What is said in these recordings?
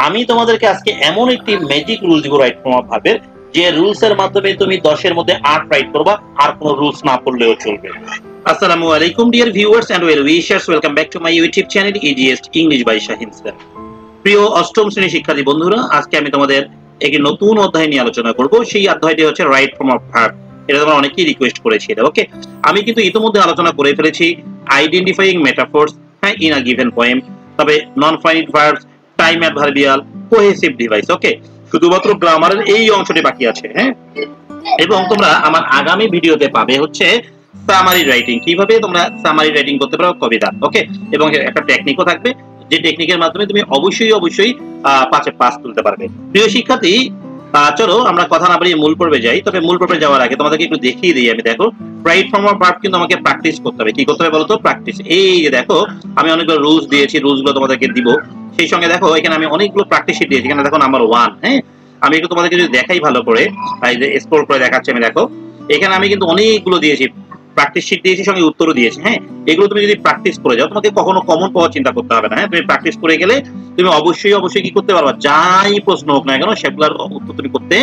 আমি তোমাদেরকে আজকে এমন একটি ম্যাজিক রুল দিব রাইট ফর্ম অফ ভার্বের, যে রুলস এর মাধ্যমে তুমি 10 এর মধ্যে 8 রাইট করবা, আর কোনো রুলস না পড়লেও চলবে। আসসালামু আলাইকুম dear viewers and well wishers, welcome back to my YouTube channel easiest English by Shahin sir. প্রিয় অষ্টম শ্রেণীর শিক্ষার্থী বন্ধুরা, আজকে আমি তোমাদের একটি নতুন অধ্যায় নিয়ে আলোচনা করব। সেই অধ্যায়টি হচ্ছে রাইট ফর্ম অফ ভার্ব। এটা তোমরা অনেকেই রিকোয়েস্ট করেছিলে। ওকে, আমি কিন্তু ইতিমধ্যে আলোচনা করে ফেলেছি আইডেন্টিফাইং মেটাফোরস, হ্যাঁ, ইন আ গিভেন পোয়েম, তবে non finite verbs, time adverbial, cohesive device. Okay, শুধুমাত্র গ্রামারের এই অংশটি বাকি আছে। হ্যাঁ, এবং তোমরা আমার আগামী ভিডিওতে পাবে হচ্ছে সামারি রাইটিং, কিভাবে তোমরা সামারি রাইটিং করতে পারো কবিতা। ওকে, এবং একটা টেকনিকও থাকবে, যে টেকনিকের মাধ্যমে তুমি অবশ্যই 5-এ 5 তুলতে পারবে। প্রিয় শিক্ষার্থী, চলো আমরা কথা না বাড়িয়ে মূল পর্বে যাই। তবে মূল পর্বে যাওয়ার আগে তোমাদেরকে একটু দেখিয়ে দিই। আমি দেখো, রাইট ফর্ম অফ ভার্ব কিন্তু আমাকে প্র্যাকটিস করতে হবে। কি করতে হবে বলো তো? প্র্যাকটিস। এই যে দেখো, আমি অনেকগুলো রুলস দিয়েছি, রুলসগুলো তোমাদেরকে দিব। সেই সঙ্গে দেখো, এখানে আমি অনেকগুলো প্র্যাকটিস শিট দিয়েছি। এখানে দেখো নাম্বার 1। হ্যাঁ, আমি একটু তোমাদেরকে যদি দেখাই ভালো করে, এই যে স্ক্রল করে দেখাচ্ছি আমি, দেখো এখানে আমি কিন্তু অনেকগুলো দিয়েছি, প্র্যাকটিস শিট দিয়েছি, সঙ্গে উত্তরও দিয়েছি। হ্যাঁ, এগুলো তুমি যদি প্র্যাকটিস করে যাও, তোমাকে কখনো কমন পাওয়ার চিন্তা করতে হবে না। হ্যাঁ, তুমি প্র্যাকটিস করে গেলে তুমি অবশ্যই কি করতে পারবা, যাই প্রশ্ন হোক না কেন সেগুলোর উত্তর তুমি করতে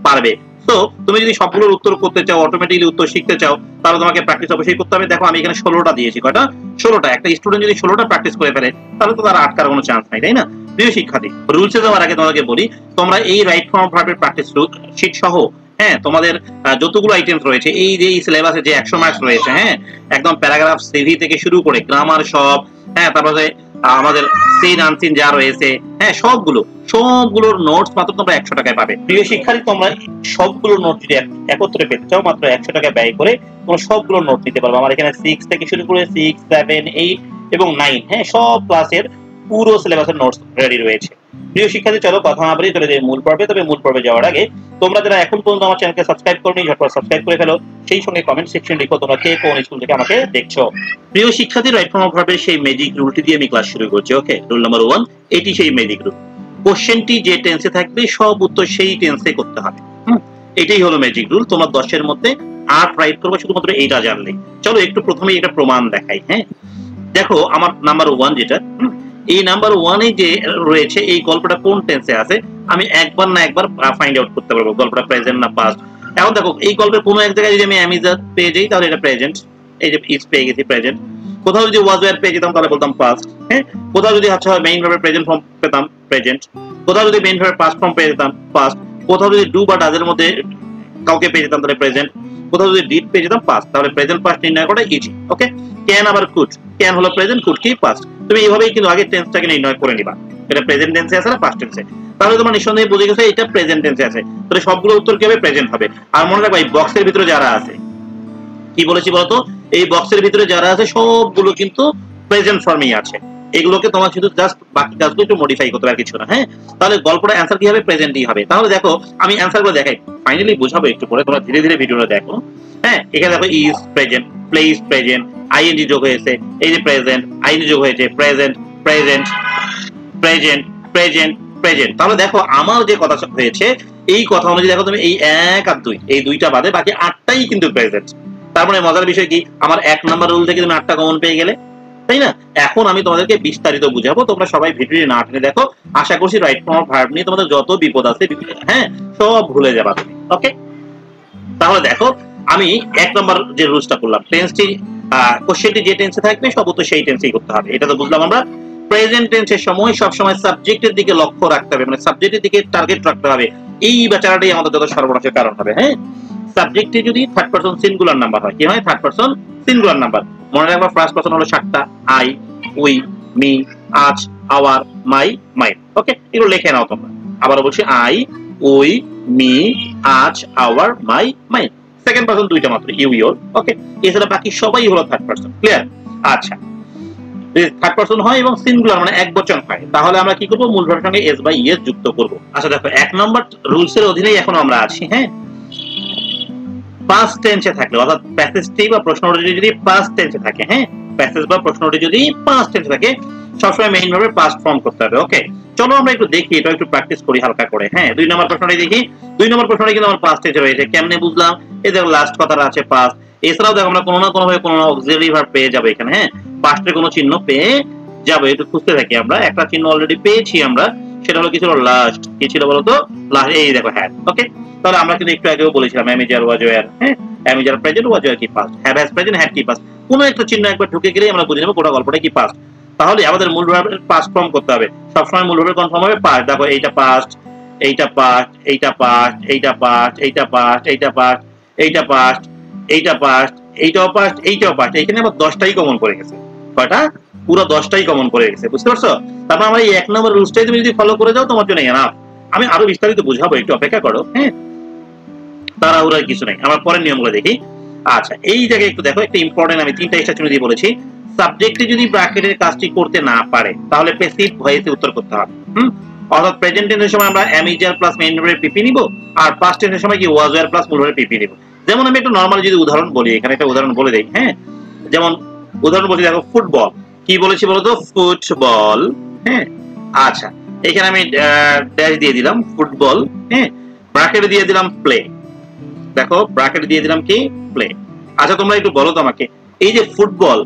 পারবে। তো তুমি যদি সবগুলোর উত্তর করতে চাও, অটোমেটিক্যালি উত্তর শিখতে চাও, তাহলে তোমাকে প্র্যাকটিস অবশ্যই করতে হবে। দেখো আমি এখানে 16টা দিয়েছি। কয়টা? 16টা। একটা স্টুডেন্ট যদি 16টা প্র্যাকটিস করে ফেলে, তাহলে তো তার আটকার কোনো চান্স নাই, তাই না? প্রিয় শিক্ষার্থী, রুলসে যাওয়ার আগে তোমাকে বলি, তোমরা এই রাইট ফর্ম অফ ভার্বের প্র্যাকটিস শিট সহ, হ্যাঁ, তোমাদের যতগুলো আইটেমস রয়েছে, এই যে সিলেবাসে যে 100 মার্কস রয়েছে, হ্যাঁ, একদম প্যারাগ্রাফ, সিভি থেকে শুরু করে গ্রামার সব, হ্যাঁ, তারপরে আমাদের সিন আনসিন যা রয়েছে, হ্যাঁ, সবগুলোর নোটস মাত্র তোমরা 100 টাকায় পাবে। প্রিয় শিক্ষার্থী, তোমরা সবগুলো নোট যদি একত্রে পেতে চাও, মাত্র 100 টাকা ব্যয় করে তোমরা সবগুলো নোট নিতে পারবে। আমার এখানে 6 থেকে শুরু করে 6, 7, 8 এবং 9, হ্যাঁ, সব ক্লাসের পুরো সিলেবাসের নোটস রেডি রয়েছে। প্রিয় শিক্ষার্থী, চলো কথা না বাড়িয়ে চলে যাই মূল পর্বে। তবে মূল পর্বে যাওয়ার আগে তোমরা যারা এখন পর্যন্ত আমার চ্যানেলকে সাবস্ক্রাইব করোনি, ঝটপট সাবস্ক্রাইব করে ফেলো। সেই সঙ্গে কমেন্ট সেকশন লিখো তোমরা কে কোন স্কুল থেকে আমাকে দেখছো। প্রিয় শিক্ষার্থী, রাইট ফর্ম অফ ভার্বের সেই ম্যাজিক রুলটি দিয়ে আমি ক্লাস শুরু করছি। ওকে, রুল নাম্বার 1, এটি সেই ম্যাজিক রুল। কোশ্চেনটি যে টেন্সে থাকবে, সব উত্তর সেই টেন্সে করতে হবে। এটাই হলো ম্যাজিক রুল। তোমার 10 এর মধ্যে 8 রাইট করবে শুধুমাত্র এইটা জানলেই। চলো একটু প্রথমেই এটা প্রমাণ দেখাই। হ্যাঁ, দেখো আমার নাম্বার 1 যেটা, এই নাম্বার 1 এ যে রয়েছে, এই গল্পটা কোন টেন্সে আছে আমি একবার না একবার ফাইন্ড আউট করতে পারবো, গল্পটা প্রেজেন্ট না পাস্ট। এখন দেখো, এই গল্পের কোনো এক জায়গায় যদি আমি অ্যামিজার পেয়ে যাই, তাহলে এটা প্রেজেন্ট। এই যে ইজ পেয়ে গেছি, প্রেজেন্ট। কোথাও যদি ওয়াজ ওয়্যার পেয়ে যেতাম, তাহলে বলতাম পাস্ট। হ্যাঁ, কোথাও যদি আচ্ছা মেইন ভার্বের প্রেজেন্ট ফর্ম পেতাম, প্রেজেন্ট। কোথাও যদি মেইন ভার্বের পাস্ট ফর্ম পেয়ে যেতাম, পাস্ট। কোথাও যদি ডু বা ডাজের মধ্যে কাউকে পেয়ে যেতাম, তাহলে প্রেজেন্ট। কোথাও যদি ডিড পেয়ে যেতাম, পাস্ট। তাহলে প্রেজেন্ট পাস্ট নির্ণয় করা ইজি। ওকে, ক্যান আবার কুড, ক্যান হলো প্রেজেন্ট, কুড কি পাস্ট। তুমি এইভাবেই কিন্তু আগে টেন্সটাকে নির্ণয় করে নিবা, এটা প্রেজেন্ট টেন্সে আছে না পাস্ট টেন্সে। তাহলে তোমার নিঃসন্দেহে বুঝে গেছে এটা প্রেজেন্ট টেন্সে আছে। তাহলে সবগুলো উত্তর কি হবে? প্রেজেন্ট হবে। আর মনে রাখবা, এই বক্সের ভিতরে যারা আছে, কি বলেছি বলতো, এই বক্সের ভিতরে যারা আছে সবগুলো কিন্তু প্রেজেন্ট ফর্মেই আছে। এগুলোকে তোমার শুধু জাস্ট বাকি কাজগুলো একটু মডিফাই করতে হবে, আর কিছু না। হ্যাঁ, তাহলে গল্পটা অ্যান্সার কি হবে? প্রেজেন্টই হবে। তাহলে দেখো, আমি অ্যান্সারগুলো দেখাই, ফাইনালি বোঝাবো একটু পরে, তোমরা ধীরে ধীরে ভিডিওটা দেখো। হ্যাঁ, এখানে দেখো is present, place present, ING যোগ হয়েছে, এই যে প্রেজেন্ট, আইএনজি যোগ হয়েছে, present present present present present. তাহলে দেখো, আমার যে কথা হয়েছে, এই কথা অনুযায়ী দেখো তুমি, এই 1 আর 2, এই 2টা বাদে বাকি 8টাই কিন্তু প্রেজেন্ট। তার মানে মজার বিষয় কি, আমার 1 নাম্বার রুল থেকে তুমি 8টা কমন পেয়ে গেলে, তাই না? এখন আমি তোমাদেরকে বিস্তারিত বুঝাবো, তোমরা সবাই ভিডিওটি না টেনে দেখো। আশা করছি রাইট ফর্ম অফ ভার্ব নিয়ে তোমাদের যত বিপদ আছে, হ্যাঁ, সব ভুলে যাবা তুমি। ওকে, তাহলে দেখো, আমি 1 নাম্বার যে রুলসটা করলাম, টেন্সটি, কোশ্চেনটি যে টেন্সে থাকবে সব উত্তর সেই টেন্সেই করতে হবে। এটা তো বুঝলাম আমরা। প্রেজেন্ট টেন্সের সময় সব সময় সাবজেক্টের দিকে লক্ষ্য রাখতে হবে, মানে সাবজেক্টের দিকে টার্গেট রাখতে হবে। এই বেচারাটাই আমাদের যত সর্বনাশের কারণ হবে। হ্যাঁ, সাবজেক্টে যদি থার্ড পারসন সিঙ্গুলার নাম্বার হয়, কি হয়? Third person singular number. মনে রাখবা, ফার্স্ট পারসন হলো 7টা, আই, উই, মি, আজ, আওয়ার, মাই, মাইন। ওকে, এগুলো লিখে নাও তোমরা। আবার বলছি, আই, উই, মি, আজ, আওয়ার, মাই, মাইন। সেকেন্ড পারসন 2টা মাত্র, ইউ, ইওর। ওকে, এছাড়া বাকি সবাই হলো থার্ড পারসন। ক্লিয়ার? আচ্ছা, থার্ড পারসন হয় এবং সিঙ্গুলার মানে একবচন হয়, তাহলে আমরা কি করব? মূল ভার্বের সঙ্গে এস বা ইএস যুক্ত করব। আচ্ছা দেখো, 1 নম্বর রুলস এর অধীনেই এখন আমরা আছি। হ্যাঁ, পাস্ট টেন্সে থাকলে, অর্থাৎ প্যাসেজটি বা প্রশ্নটি যদি পাস্ট টেন্সে থাকে, হ্যাঁ, প্যাসেজ বা প্রশ্নটি যদি পাস্ট টেন্সে থাকে, সবসময় মেইন ভার্বের পাস্ট ফর্ম করতে হবে। ওকে, চলো আমরা একটু দেখি, এটা একটু প্র্যাকটিস করি হালকা করে। হ্যাঁ, 2 নম্বর প্রশ্নটি দেখি। 2 নম্বর প্রশ্নটি কিন্তু আমার পাস্ট টেন্সে রয়েছে। কেমনে বুঝলাম? এই দেখো, লাস্ট কথাটা আছে পাস্ট। এছাড়াও দেখো, আমরা কোনো না কোনো ভাবে কোনো অক্সিলারি ভার্ব পেয়ে যাবো এখানে। হ্যাঁ, পাস্টের কোনো চিহ্ন পেয়ে যাবো, একটু খুঁজতে থাকি আমরা। একটা চিহ্ন অলরেডি পেয়েছি আমরা, সেটা হলো কি ছিল লাস্ট, কি ছিল বলতো লাস্ট, এই দেখো হ্যাড। ওকে, তাহলে আমরা কিন্তু একটু আগেও বলেছিলাম অ্যামিজার ওয়াজ ওয়্যার, হ্যাঁ অ্যামিজার প্রেজেন্ট ওয়াজ ওয়্যার কি past, have has present had কি পাস্ট। কোনো একটা চিহ্ন একবার ঢুকে গেলেই আমরা বুঝে নেব গোটা গল্পটা কি পাস্ট। তাহলে আমাদের মূল ভার্বের পাস্ট ফর্ম করতে হবে, সবসময় মূল ভার্বের কনফার্ম হবে পাস্ট। দেখো এইটা পাস্ট, এইটা পাস্ট, এইটা পাস্ট, এইটা পাস্ট, এইটা পাস্ট, এইটা পাস্ট, এইটা পাস্ট, এইটা পাস্ট, এইটাও পাস্ট, এইটাও পাস্ট। এখানে আবার 10টাই কমন পড়ে গেছে। কয়টা? পুরো 10টাই কমন পড়ে গেছে, বুঝতে পারছো? তারপর আমরা এই 1 নম্বর রুলসটাই তুমি যদি ফলো করে যাও তোমার জন্য এনাফ। আমি আরো বিস্তারিত বুঝাবো, একটু অপেক্ষা করো, হ্যাঁ তাড়াহুড়ার কিছু নাই। আমরা পরের নিয়মগুলো দেখি। আচ্ছা, এই জায়গায় একটু দেখো, একটা ইম্পর্টেন্ট, আমি 3টা এক্সট্রা চিহ্ন দিয়ে বলেছি। সাবজেক্টে যদি ব্র্যাকেটের কাজটি করতে না পারে তাহলে প্যাসিভ ভয়েসে উত্তর করতে হবে। অর্থাৎ প্রেজেন্ট টেন্সের সময় আমরা অ্যামিজার প্লাস মেইন ভার্বের পিপি নিব, আর পাস্ট টেন্সের সময় কি ওয়াজ ওয়্যার প্লাস মূল ভার্বের পিপি নিব। যেমন আমি একটু নরমালি যদি উদাহরণ বলি, এখানে একটা উদাহরণ বলে দেই, হ্যাঁ যেমন উদাহরণ বলছি, দেখো ফুটবল, কি বলেছি বলতো ফুটবল, হ্যাঁ আচ্ছা এখানে আমি ড্যাশ দিয়ে দিলাম ফুটবল, হ্যাঁ ব্র্যাকেটে দিয়ে দিলাম প্লে, দেখো ব্র্যাকেটে দিয়ে দিলাম কি প্লে। আচ্ছা তোমরা একটু বলো তো আমাকে, এই যে ফুটবল,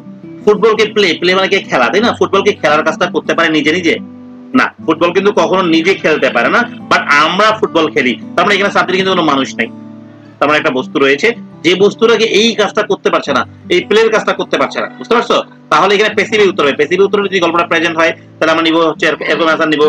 ফুটবলকে প্লে, প্লে মানে কি খেলা, তাই না? ফুটবলকে খেলার কাজটা করতে পারে নিজে নিজে? না, ফুটবল কিন্তু কখনো নিজে খেলতে পারে না, বাট আমরা ফুটবল খেলি। তার মানে এখানে সাবজেক্টে কিন্তু কোনো মানুষ নেই, তার মানে একটা বস্তু রয়েছে, যে বস্তুটাকে এই কাজটা করতে পারছে না, এই প্লের কাজটা করতে পারছে না, বুঝতে পারছো? তাহলে এখানে প্যাসিভ উত্তর হবে। প্যাসিভ উত্তরে যদি গল্পটা প্রেজেন্ট হয় তাহলে আমরা নিব হচ্ছে এরকম অ্যান্সার নিব,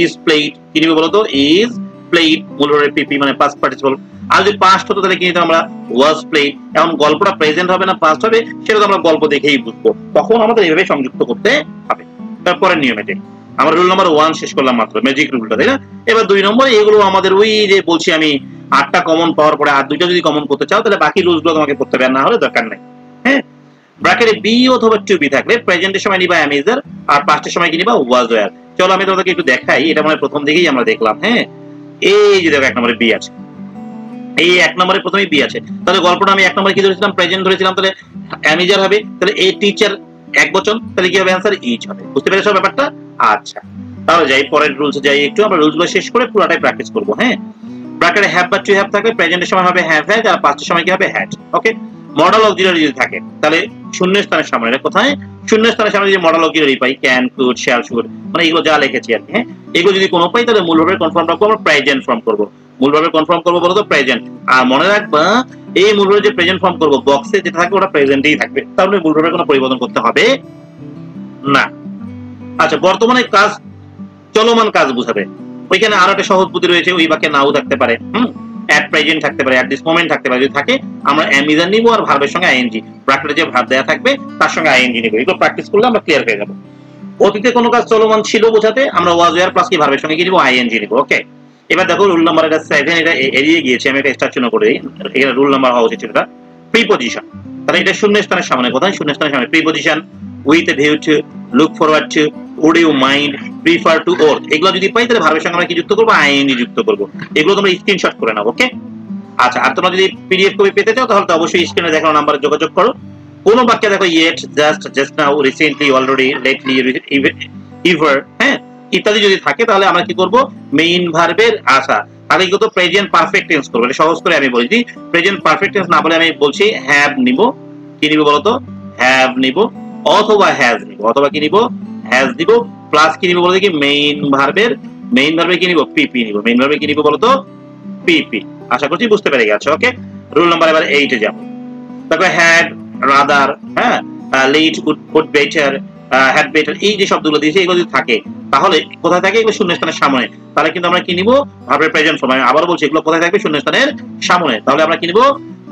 ইজ প্লেড। কি নিব বলতো? ইজ প্লেড, মূল ভার্বের পিপি মানে পাস্ট পার্টিসিপল। আর যদি পাস্ট হতো তাহলে কি নিতাম আমরা? Was played. এখন গল্পটা প্রেজেন্ট হবে না পাস্ট হবে সেটা তো আমরা গল্প দেখেই বুঝবো, তখন আমাদের এইভাবে সংযুক্ত করতে হবে। তারপরে নিয়মে যাই, আমরা রুল নাম্বার 1 শেষ করলাম মাত্র, ম্যাজিক রুলটা, তাই না? এবার 2 নম্বর, এগুলো আমাদের ওই যে বলছি আমি 8টা কমন পাওয়ার পরে আর 2টা যদি কমন করতে চাও তাহলে বাকি রুলসগুলো তোমাকে করতে হবে, না হলে দরকার নাই। হ্যাঁ, ব্র্যাকেটে বি অথবা টু বি থাকলে প্রেজেন্টের সময় নিবা অ্যামিজার, আর পাস্টের সময় কি নিবা? ওয়াজ ওয়্যার। চলো আমি তোমাদেরকে একটু দেখাই, এটা মানে প্রথম দিকেই আমরা দেখলাম। হ্যাঁ, এই যে দেখো 1 নম্বরে বি আছে, এই 1 নম্বরে প্রথমেই বি আছে, তাহলে গল্পটা আমি 1 নম্বরে কি ধরেছিলাম? প্রেজেন্ট ধরেছিলাম, তাহলে অ্যামিজার হবে, তাহলে এই টিচার একবচন, তাহলে কি হবে? অ্যান্সার ইজ হবে। বুঝতে পেরেছো ব্যাপারটা? আচ্ছা, তাহলে যাই পরের রুলসে যাই একটু, আমরা রুলসগুলো শেষ করে পুরোটাই প্র্যাকটিস করব। হ্যাঁ, ব্র্যাকেটে হ্যাভ বা টু হ্যাভ থাকবে, প্রেজেন্টের সময় হবে হ্যাভ হ্যাড, আর পাস্টের সময় কি হবে? হ্যাড। ওকে, মডেল অক্সিলারি যদি থাকে তাহলে শূন্য স্থানের সামনে, এটা কোথায়? শূন্য স্থানের সামনে যে modal auxiliary pi, can, could, shall, should, মানে এগুলো যা লিখেছি আর কি। হ্যাঁ, এগুলো যদি কোনো পাই তাহলে মূল ভার্বের কনফার্ম রাখবো, আমরা প্রেজেন্ট ফর্ম করব। মূল ভার্বের কনফার্ম করব বলো তো প্রেজেন্ট। আর মনে রাখবা এই মূল ভার্বের যে প্রেজেন্ট ফর্ম করব, বক্সে যেটা থাকবে ওটা প্রেজেন্টই থাকবে, তাহলে মূল ভার্বের কোনো পরিবর্তন করতে হবে না। আচ্ছা, বর্তমানে কাজ, চলমান কাজ বুঝাবে, ওইখানে আরো একটা সহজ বুদ্ধি রয়েছে, ওই বাক্যে নাও থাকতে পারে, অ্যাট প্রেজেন্ট থাকতে পারে, অ্যাট দিস মোমেন্ট থাকতে পারে। যদি থাকে আমরা অ্যামিজার নিব, আর ভার্বের সঙ্গে আইএনজি, ব্র্যাকেটে যে ভার্ব দেয়া থাকবে তার সঙ্গে আইএনজি নিব। এগুলো প্র্যাকটিস করলে আমরা ক্লিয়ার হয়ে যাব। অতীতে কোনো কাজ চলমান ছিল বোঝাতে আমরা ওয়াজ ওয়্যার প্লাস কি ভার্বের সঙ্গে কি নিব? আইএনজি নিব। ওকে, এবার দেখো রুল নাম্বার এটা 7, এটা এড়িয়ে গিয়েছে, আমি এটা এক্সট্রা চিহ্ন করে দিই, এখানে রুল নাম্বার হওয়া উচিত ছিল এটা প্রিপজিশন। তাহলে এটা শূন্য স্থানের সামনে, কোথায়? শূন্য স্থানের সামনে preposition, with a view to, look forward to, would you mind, prefer to, or, এগুলো যদি পাই তাহলে ভার্বের সঙ্গে আমরা কি যুক্ত করব? আইএনজি যুক্ত করব। এগুলো তোমরা স্ক্রিনশট করে নাও। ওকে, আচ্ছা, আর তোমরা যদি পিডিএফ কপি পেতে চাও তাহলে তো অবশ্যই স্ক্রিনে দেখানো নাম্বারে যোগাযোগ করো। কোন বাক্যে দেখো yet, just, just now, recently, already, lately, ever, হ্যাঁ ইত্যাদি যদি থাকে তাহলে আমরা কি করব? মেইন ভার্বের আসা, তাহলে কি করব? প্রেজেন্ট পারফেক্ট টেন্স করব। এটা সহজ করে আমি বলছি, প্রেজেন্ট পারফেক্ট টেন্স না বলে আমি বলছি হ্যাভ নিব। কি নিব বলো তো? হ্যাভ নিব, অথবা হ্যাজ নিব, অথবা কি নিব? হ্যাজ নিব, প্লাস কি নিব বলো দেখি? মেইন ভার্বের কি নিব? পিপি নিব। মেইন ভার্বে কি নিব বলো তো? পিপি। আশা করছি বুঝতে পেরে গেছো। ওকে, রুল নাম্বার এবার 8 এ যাব। তারপর হ্যাড, রাদার, হ্যাঁ let, would better, had better, এই যে শব্দগুলো দিয়েছে এগুলো যদি থাকে তাহলে কোথায় থাকে? এগুলো শূন্যস্থানের সামনে। তাহলে কিন্তু আমরা কি নিব? ভার্বের প্রেজেন্ট ফর্ম। আমি আবার বলছি, এগুলো কোথায় থাকবে? শূন্যস্থানের সামনে। তাহলে আমরা কি নিব?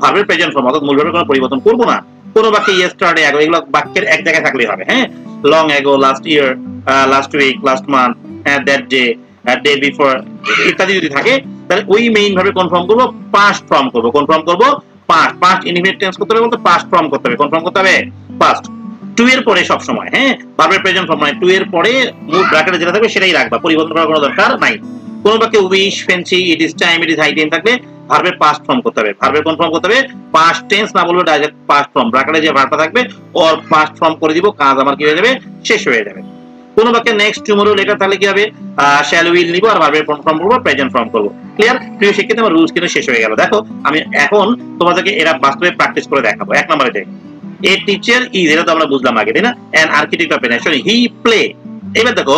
ভার্বের প্রেজেন্ট ফর্ম, অর্থাৎ মূল ভার্বের কোনো পরিবর্তন করব না। কোন বাক্যে ইয়েস্টারডে, অ্যাগো, এগুলো বাক্যের এক জায়গায় থাকলেই হবে। হ্যাঁ, long ago, last year, last week, last month, that day, day before ইত্যাদি যদি থাকে তাহলে ওই মেইন ভাবে কনফার্ম করব, পাস্ট ফর্ম করব। কনফার্ম করব পাস্ট, পাস্ট ইনডিফিনিট টেন্স করতে হবে বলতে পাস্ট ফর্ম করতে হবে, কনফার্ম করতে হবে পাস্ট। টু এর পরে সব সময়, হ্যাঁ ভার্বের প্রেজেন্ট ফর্ম মানে টু এর পরে মূল ব্র্যাকেটে যেটা থাকবে সেটাই রাখবা, পরিবর্তন করার কোনো দরকার নাই। কোন বাক্যে wish, fancy, it is time, it is high time থাকলে ভার্বের পাস্ট ফর্ম করতে হবে, ভার্বের কনফার্ম করতে হবে পাস্ট টেন্স না বলবে ডাইরেক্ট পাস্ট ফর্ম, ব্র্যাকেটে যে ভার্বটা থাকবে ওর পাস্ট ফর্ম করে দিব, কাজ আমার কি হয়ে যাবে? শেষ হয়ে যাবে। কোন বাক্যে নেক্সট, টুমরো লেটার তাহলে কি হবে? শ্যাল, উইল নিব, আর ভার্বের ফর্ম করব, প্রেজেন্ট ফর্ম করব। ক্লিয়ার? প্রিয় শিক্ষার্থী, আমার রুলস কিন্তু শেষ হয়ে গেল। দেখো আমি এখন তোমাদেরকে এরা বাস্তবে প্র্যাকটিস করে দেখাবো। 1 নম্বরে যাই, এ টিচার ইজ, এটা তো আমরা বুঝলাম আগে, তাই না? An architect of a nation, he play. এবার দেখো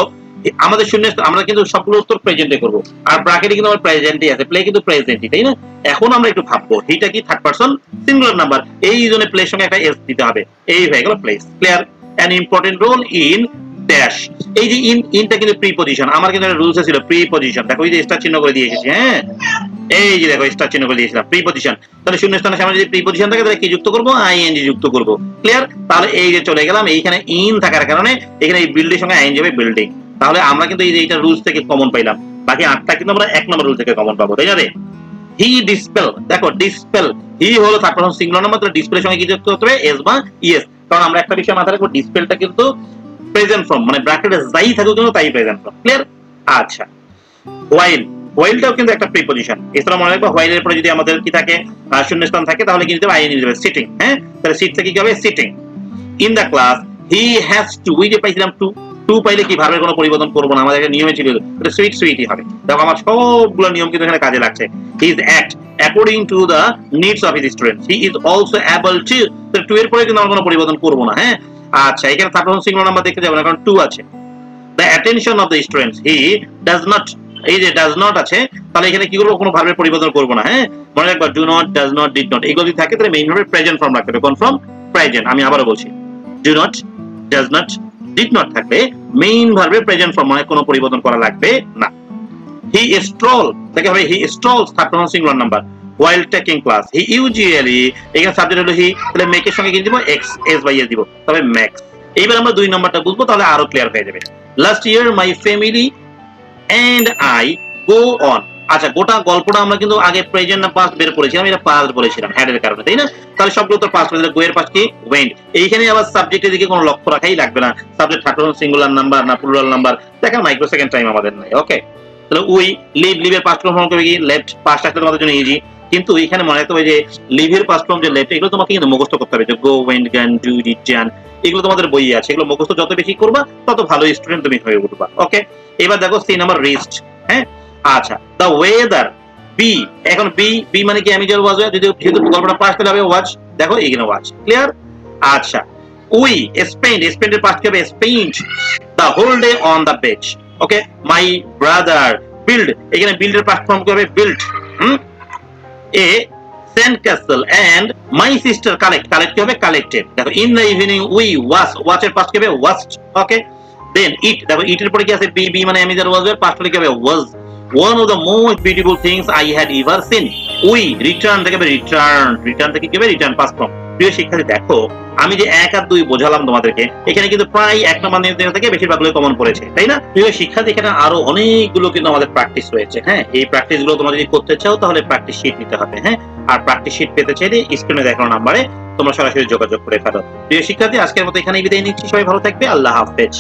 আমাদের শূন্য আমরা কিন্তু সবগুলো উত্তর প্রেজেন্টে করব, আর ব্র্যাকেটে কিন্তু আমার প্রেজেন্টই আছে, প্লে কিন্তু প্রেজেন্টই, তাই না? এখন আমরা একটু ভাববো হিটা কি থার্ড পারসন সিঙ্গুলার নাম্বার, এই জন্য প্লের সঙ্গে একটা এস দিতে হবে, এই হয়ে গেল place. Clear? An important role in dash, এই যে ইনটা কিন্তু প্রিপজিশন, আমার কিন্তু একটা রুলস ছিল প্রিপজিশন, দেখো এই যে স্টার চিহ্ন করে দিয়ে এসেছি, হ্যাঁ এই যে দেখো স্টার চিহ্ন করে দিয়েছিলাম প্রিপজিশন। তাহলে শূন্য স্থানের সামনে যদি প্রিপজিশন থাকে তাহলে কি যুক্ত করব? আইএনজি যুক্ত করব। ক্লিয়ার? তাহলে এই যে চলে গেলাম এইখানে ইন থাকার কারণে এখানে এই বিল্ডিং সঙ্গে আইএনজি হবে বিল্ডিং। তাহলে আমরা কিন্তু এই যে এইটা রুলস থেকে কমন পাইলাম, বাকি 8টা কিন্তু আমরা 1 নম্বর রুল থেকে কমন পাবো, তাই না রে? হি ডিসপেল, দেখো ডিসপেল, হি হলো থার্ড পারসন সিঙ্গুলার নাম্বার, তাহলে ডিসপেলের সঙ্গে কি যুক্ত করতে হবে? এস বা ইএস। কারণ আমরা একটা বিষয় মাথায় রাখবো, ডিসপেলটা কিন্তু প্রেজেন্ট ফর্ম, মানে ব্র্যাকেটে যাই থাকুক কিন্তু তাই প্রেজেন্ট ফর্ম। ক্লিয়ার? আচ্ছা, হোয়াইল, হোয়াইলটাও কিন্তু একটা প্রিপজিশন। এছাড়া মনে রাখবো হোয়াইলের পরে যদি আমাদের কি থাকে, শূন্যস্থান থাকে, তাহলে কিন্তু আইএনজি দিতে হবে সিটিং। হ্যাঁ, তাহলে সিট থেকে কি হবে? Sitting. In the class he has to, ওই যে পাইছিলাম টু পাইলে কি ভার্বের কোনো পরিবর্তন করব না, আমাদের একটা নিয়মে ছিল, এটা সুইট সুইটই হবে। দেখো আমার সবগুলো নিয়ম কিন্তু এখানে কাজে লাগছে। He is act according to the needs of his student, he is also able to, তো টু এর পরে কিন্তু আমরা কোনো পরিবর্তন করব না। হ্যাঁ, আচ্ছা, এখানে থার্ড পারসন সিঙ্গুলার নাম্বার দেখতে যাবেন, কারণ টু আছে। The attention of the students, he does not, এই যে ডাজ নট আছে, তাহলে এখানে কি করবো? কোনো ভার্বের পরিবর্তন করব না। হ্যাঁ, মনে রাখবা do not, does not, did not, এগুলো যদি থাকে তাহলে মেইন ভার্বের প্রেজেন্ট ফর্ম রাখতে হবে। কোন ফর্ম? প্রেজেন্ট। আমি আবারও বলছি, do not, does not, did not থাকলে মেইন ভার্বের প্রেজেন্ট ফর্ম, মানে কোনো পরিবর্তন করা লাগবে না। হি স্ট্রল, দেখে হবে he strolls third person singular number while taking class, he usually, এখানে সাবজেক্ট হলো হি, তাহলে মেক এর সঙ্গে কি দিব? এক্স, এস বাই এস দিব, তবে ম্যাক্স। এইবার আমরা 2 নম্বরটা বুঝবো, তাহলে আরো ক্লিয়ার হয়ে যাবে। Last year my family and I go on, আচ্ছা গোটা গল্পটা আমরা কিন্তু আগে প্রেজেন্ট না পাস্ট বের করেছিলাম, এটা পাস্ট বলেছিলাম হ্যাড এর কারণে, তাই না? তাহলে সবগুলো তো পাস্ট হয়ে গো এর পাস্ট কি? ওয়েন্ট। এইখানে আবার সাবজেক্টের দিকে কোনো লক্ষ্য রাখাই লাগবে না, subject third person singular number না প্লুরাল নাম্বার দেখা মাইক্রো সেকেন্ড টাইম আমাদের নাই। ওকে, তাহলে উই লিভ, লিভের পাস্ট ফর্ম করবে কি? লেফট। পাস্ট আসলে তোমাদের জন্য ইজি, কিন্তু এখানে মনে রাখতে হবে যে লিভের পাস্ট ফর্ম যে লেফট, এগুলো তোমাকে কিন্তু মুখস্থ করতে হবে, যে গো, ওয়েন্ট, গান, ডু, ডিড, জান, এগুলো তোমাদের বইয়ে আছে, এগুলো মুখস্থ যত বেশি করবা তত ভালো স্টুডেন্ট তুমি হয়ে উঠবা। ওকে, এবার দেখো সি নাম্বার রিস্ট। হ্যাঁ, আচ্ছা, দ্য ওয়েদার, বি, এখন বি, বি মানে কি? আমি যে ওয়াজ, যদি যেহেতু গল্পটা পাস্ট হবে ওয়াজ, দেখো এখানে ওয়াজ। ক্লিয়ার? আচ্ছা, উই স্পেন্ড, স্পেন্ডের পাস্ট কি হবে? Spend the whole day on the bench. Okay, my brother build, এখানে বিল্ডের পাস্ট ফর্ম কি হবে? Built. A sand castle and my sister collect, collect কি হবে? collected। দেখো in the evening we watch এর পাস্ট কি হবে? watched। ওকে, then eat, দেখো eat এর পরে কি আছে? বি, বি মানে আমি যার ওয়াজ, পাস্ট হলে কি হবে? was one of the most beautiful things I had ever seen। we return থেকে হবে return, return থেকে কি হবে? return past form. প্রিয় শিক্ষার্থী দেখো, আমি যে 1 আর 2 বোঝালাম তোমাদেরকে, এখানে কিন্তু প্রায় 1 নম্বর নিয়ম থেকে বেশিরভাগগুলো কমন পড়েছে, তাই না? প্রিয় শিক্ষার্থী এখানে আরো অনেকগুলো কিন্তু আমাদের প্র্যাকটিস রয়েছে। হ্যাঁ, এই প্র্যাকটিস গুলো তোমরা যদি করতে চাও তাহলে প্র্যাকটিস শিট নিতে হবে। হ্যাঁ, আর প্র্যাকটিস শিট পেতে চাইলে স্ক্রিনে দেখানো নম্বরে তোমরা সরাসরি যোগাযোগ করে ফেলো। প্রিয় শিক্ষার্থী আজকের মতো এখানেই বিদায় নিচ্ছি, সবাই ভালো থাকবে, আল্লাহ হাফেজ।